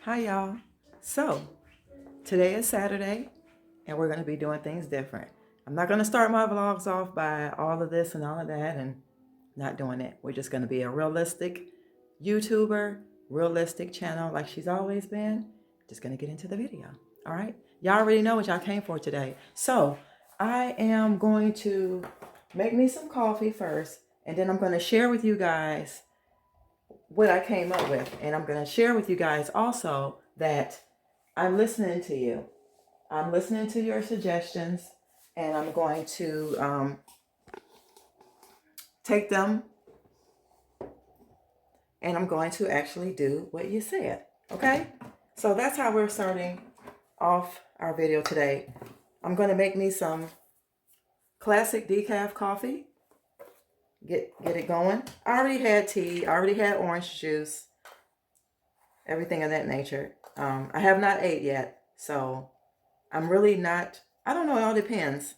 Hi, y'all. So, today is Saturday, and we're going to be doing things different. I'm not going to start my vlogs off by all of this and all of that and not doing it. We're just going to be a realistic YouTuber, realistic channel like she's always been. Just going to get into the video. All right? Y'all already know what y'all came for today. So, I am going to make me some coffee first, and then I'm going to share with you guys what I came up with. And I'm going to share with you guys also that I'm listening to you. I'm listening to your suggestions, and I'm going to take them and I'm going to actually do what you said. Okay? So that's how we're starting off our video today. I'm going to make me some classic decaf coffee. Get it going. I already had tea. I already had orange juice. Everything of that nature. I have not ate yet, so I'm really not, I don't know, it all depends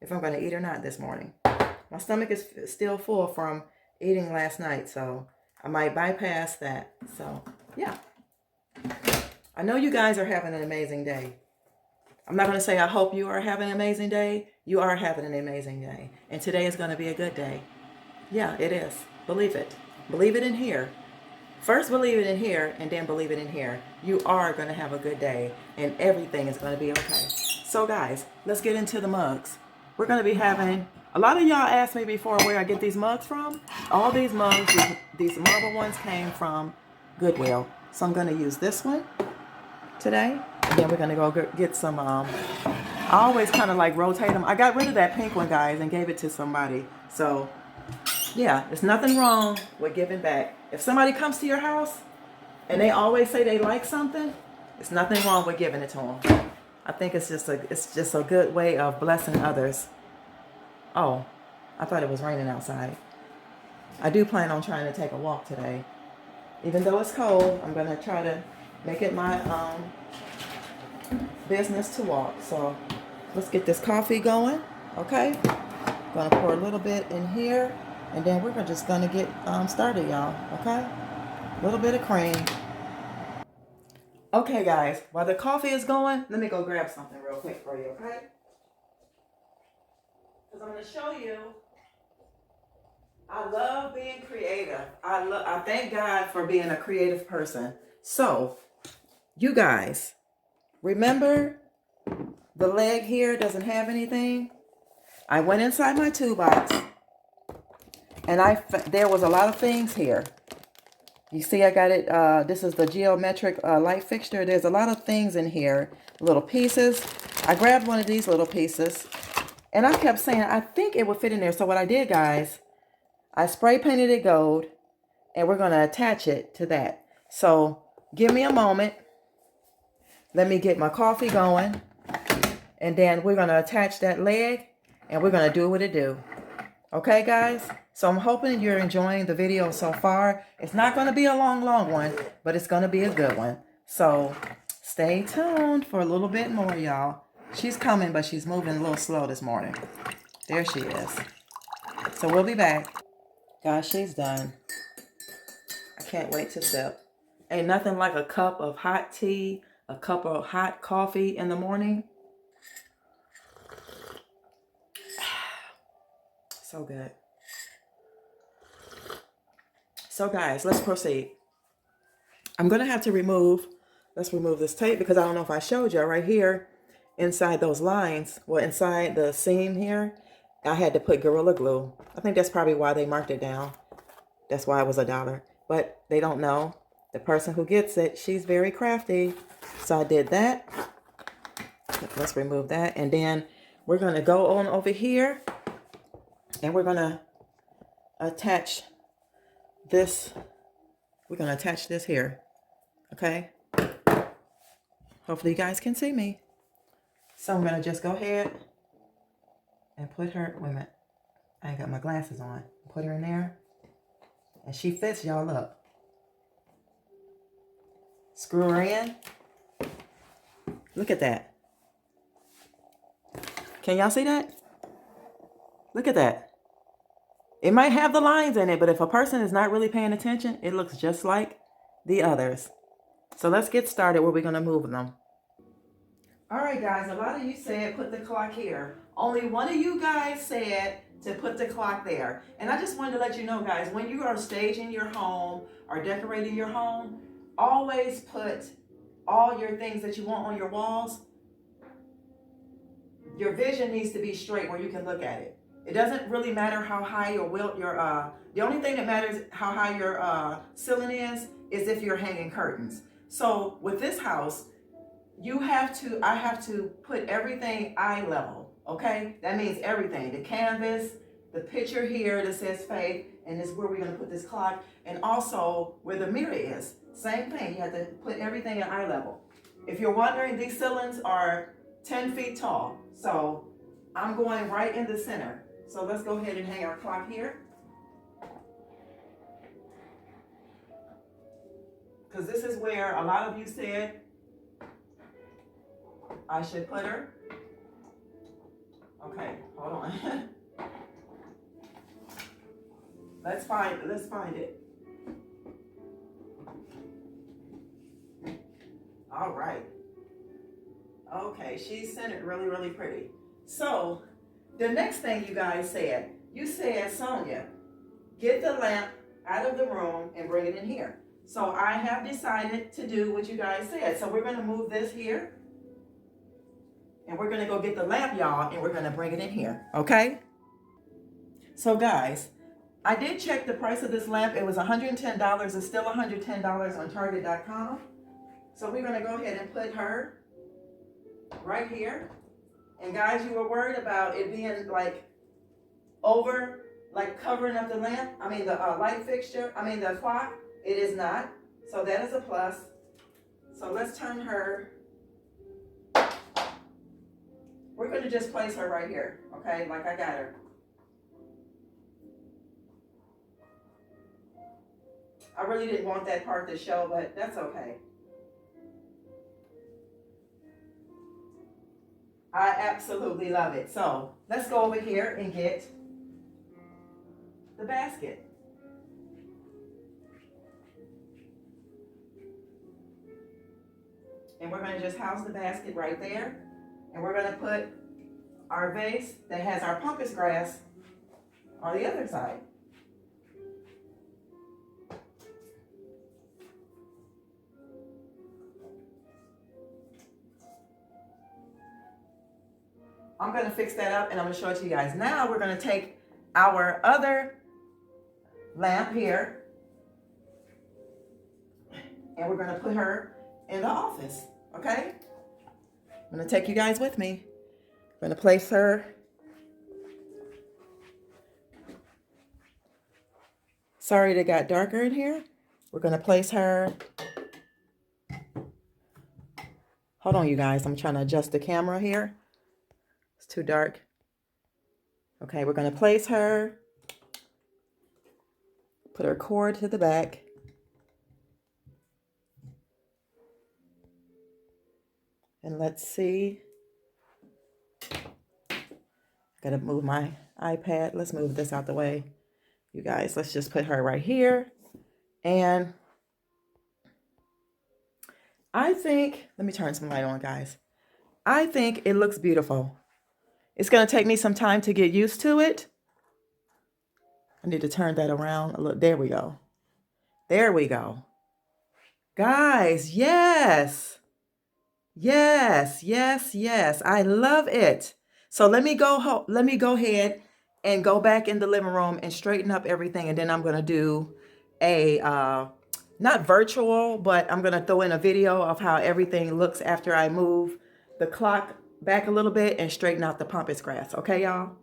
if I'm going to eat or not this morning. My stomach is still full from eating last night, so I might bypass that. So, yeah. I know you guys are having an amazing day. I'm not going to say I hope you are having an amazing day. You are having an amazing day. And today is going to be a good day. Yeah, it is. Believe it. Believe it in here. First believe it in here, and then believe it in here. You are going to have a good day, and everything is going to be okay. So guys, let's get into the mugs. We're going to be having, a lot of y'all asked me before where I get these mugs from. All these mugs, these marble ones came from Goodwill. So I'm going to use this one today, and then we're going to go get some, I always kind of like rotate them. I got rid of that pink one, guys, and gave it to somebody. So yeah, there's nothing wrong with giving back. If somebody comes to your house and they always say they like something, there's nothing wrong with giving it to them. I think it's just a good way of blessing others. Oh, I thought it was raining outside. I do plan on trying to take a walk today. Even though it's cold, I'm gonna try to make it my business to walk. So let's get this coffee going, okay? Gonna pour a little bit in here, and then we're just gonna get started, y'all. Okay, a little bit of cream. Okay, guys, while the coffee is going, let me go grab something real quick for you, okay? Because I'm gonna show you. I love being creative. I thank God for being a creative person. So, you guys, remember the leg here doesn't have anything. I went inside my toolbox, and there was a lot of things here. You see, I got it, this is the geometric light fixture. There's a lot of things in here, little pieces. I grabbed one of these little pieces, and I kept saying, I think it would fit in there. So what I did, guys, I spray painted it gold, and we're going to attach it to that. So give me a moment. Let me get my coffee going, and then we're going to attach that leg, and we're going to do what it do. Okay, guys? So I'm hoping you're enjoying the video so far. It's not going to be a long one, but it's going to be a good one. So stay tuned for a little bit more, y'all. She's coming, but she's moving a little slow this morning. There she is. So we'll be back. Guys, she's done. I can't wait to sip. Ain't nothing like a cup of hot tea, a cup of hot coffee in the morning. So good. So guys, let's proceed. I'm going to have to let's remove this tape, because I don't know if I showed you right here inside those lines. Well, inside the seam here, I had to put Gorilla Glue. I think that's probably why they marked it down. That's why it was $1. But they don't know. The person who gets it, she's very crafty. So I did that. Let's remove that. And then we're going to go on over here, and we're going to attach this. We're going to attach this here. Okay? Hopefully you guys can see me. So I'm going to just go ahead and put her, wait a minute, I ain't got my glasses on. Put her in there, and she fits y'all up. Screw her in. Look at that. Can y'all see that? Look at that. It might have the lines in it, but if a person is not really paying attention, it looks just like the others. So let's get started where we're going to move them. All right, guys, a lot of you said put the clock here. Only one of you guys said to put the clock there. And I just wanted to let you know, guys, when you are staging your home or decorating your home, always put all your things that you want on your walls. Your vision needs to be straight where you can look at it. It doesn't really matter how high or wilt your, the only thing that matters how high your ceiling is if you're hanging curtains. So with this house, I have to put everything eye level, okay? That means everything, the canvas, the picture here that says Faith, and this is where we're gonna put this clock, and also where the mirror is. Same thing, you have to put everything at eye level. If you're wondering, these ceilings are 10 feet tall, so I'm going right in the center. So let's go ahead and hang our clock here. Because this is where a lot of you said I should put her. Okay, hold on. Let's find it. All right. Okay, she's centered really, really pretty. So the next thing you guys said, you said, Sonia, get the lamp out of the room and bring it in here. So I have decided to do what you guys said. So we're gonna move this here. And we're gonna go get the lamp, y'all, and we're gonna bring it in here, okay? So guys, I did check the price of this lamp. It was $110. It's still $110 on Target.com. So we're gonna go ahead and put her right here. And guys, you were worried about it being like over, like covering up the lamp. I mean the light fixture, the clock. It is not. So that is a plus. So let's turn her. We're going to just place her right here, okay, like I got her. I really didn't want that part to show, but that's okay. I absolutely love it. So let's go over here and get the basket. And we're going to just house the basket right there. And we're going to put our vase that has our pampas grass on the other side. I'm going to fix that up and I'm going to show it to you guys. Now we're going to take our other lamp here and we're going to put her in the office, okay? I'm going to take you guys with me. I'm going to place her. Sorry it got darker in here. We're going to place her. Hold on, you guys. I'm trying to adjust the camera here. It's too dark. Okay, we're going to place her. Put her cord to the back. And let's see. Got to move my iPad. Let's move this out the way. You guys, let's just put her right here. And I think, let me turn some light on, guys. I think it looks beautiful. It's going to take me some time to get used to it. I need to turn that around a little. There we go. There we go. Guys, yes. Yes, yes, yes. I love it. So let me go ahead and go back in the living room and straighten up everything. And then I'm going to do a, not virtual, but I'm going to throw in a video of how everything looks after I move the clock back a little bit and straighten out the pampas grass. Okay, y'all?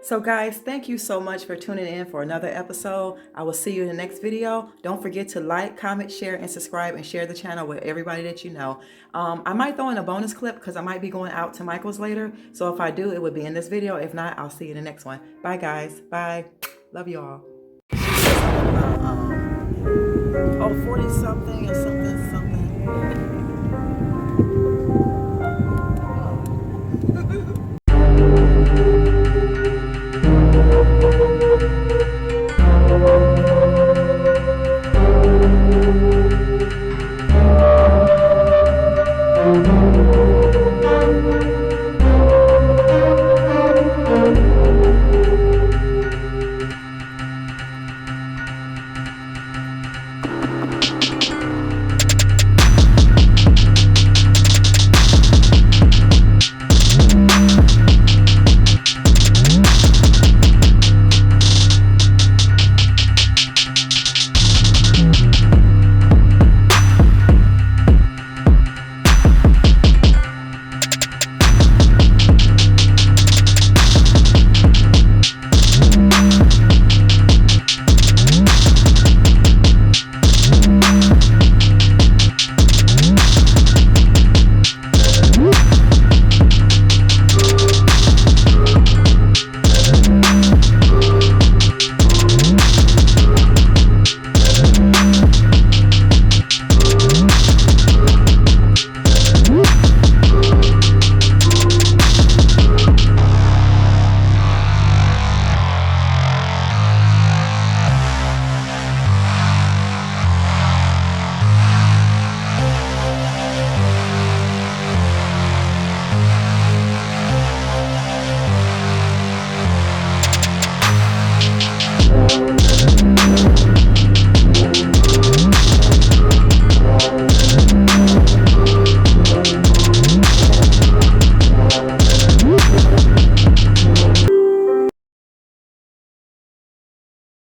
So guys, thank you so much for tuning in for another episode. I will see you in the next video. Don't forget to like, comment, share, and subscribe, and share the channel with everybody that you know. I might throw in a bonus clip because I might be going out to Michael's later. So if I do, it would be in this video. If not, I'll see you in the next one. Bye guys. Bye. Love you all. Oh, 40 something.